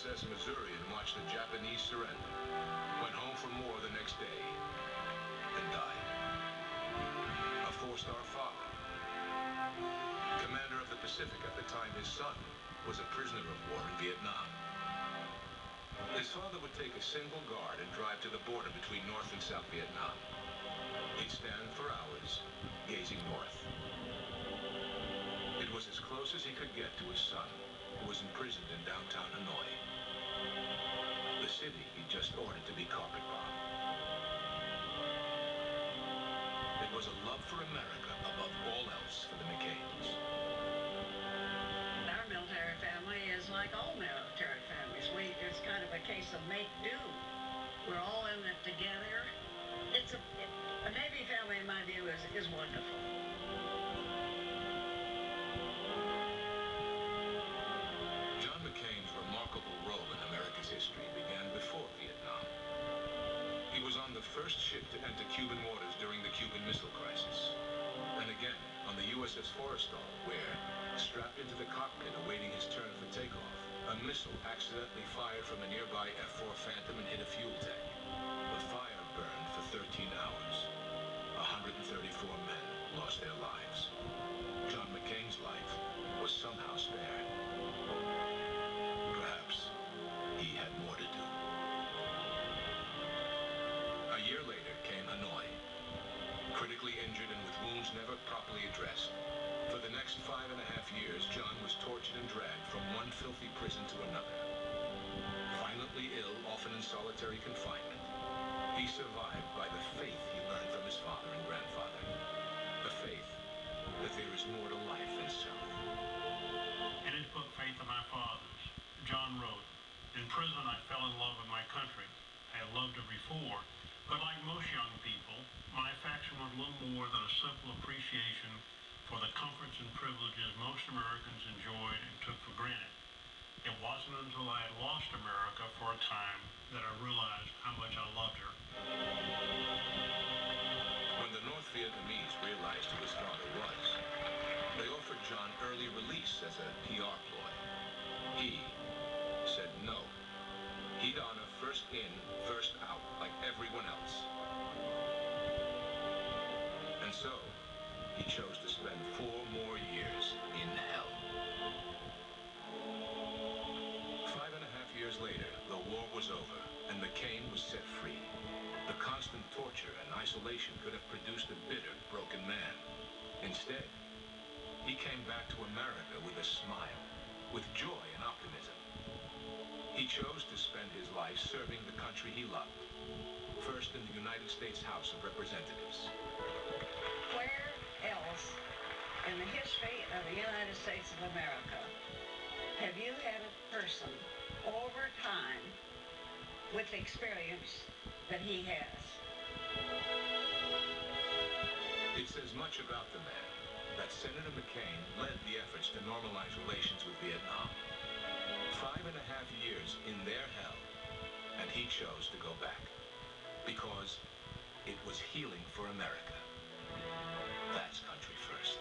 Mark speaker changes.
Speaker 1: USS Missouri and watched the Japanese surrender. Went home for more the next day and died. A four-star father. Commander of the Pacific at the time his son was a prisoner of war in Vietnam. His father would take a single guard and drive to the border between North and South Vietnam. He'd stand for hours, gazing north. It was as close as he could get to his son, who was imprisoned in downtown Hanoi, the city he'd just ordered to be carpet-bombed. It was a love for America above all else for the McCains.
Speaker 2: Our military family is like all military families. It's kind of a case of make-do. We're all in it together. A Navy family, in my view, is wonderful.
Speaker 1: John McCain's remarkable role in America's history began before Vietnam. He was on the first ship to enter Cuban waters during the Cuban Missile Crisis. And again on the USS Forrestal, where, strapped into the cockpit awaiting his turn for takeoff, a missile accidentally fired from a nearby F-4 Phantom and hit a fuel tank. The fire burned for 13 hours. 134 men lost their lives. John McCain's life was somehow spared. Perhaps he had more to do. A year later came Hanoi. Critically injured and with wounds never properly addressed. For the next 5.5 years, John was tortured and dragged from one filthy prison to another. Violently ill, often in solitary confinement, he survived by the faith he learned from his father and grandfather. The faith that there is more to life than self.
Speaker 3: In his book, Faith of My Fathers, John wrote, "In prison I fell in love with my country. I had loved her before, but like most young people, my affection was little more than a simple appreciation for the comforts and privileges most Americans enjoyed and took for granted. It wasn't until I had lost America for a time that I realized how much I loved her."
Speaker 1: When the North Vietnamese realized who his father was, they offered John early release as a PR ploy. He said no. He'd honor first in, first out, like everyone else. And so, he chose to spend 4 more years in hell. 5.5 years later, the war was over, and McCain was set free. The constant torture and isolation could have produced a bitter, broken man. Instead, he came back to America with a smile, with joy and optimism. He chose to spend his life serving the country he loved, first in the United States House of Representatives.
Speaker 2: Where else in the history of the United States of America have you had a person over time with experience that he has?
Speaker 1: It says much about the man that Senator McCain led the efforts to normalize relations with Vietnam. 5.5 years in their hell, and he chose to go back because it was healing for America. That's country first.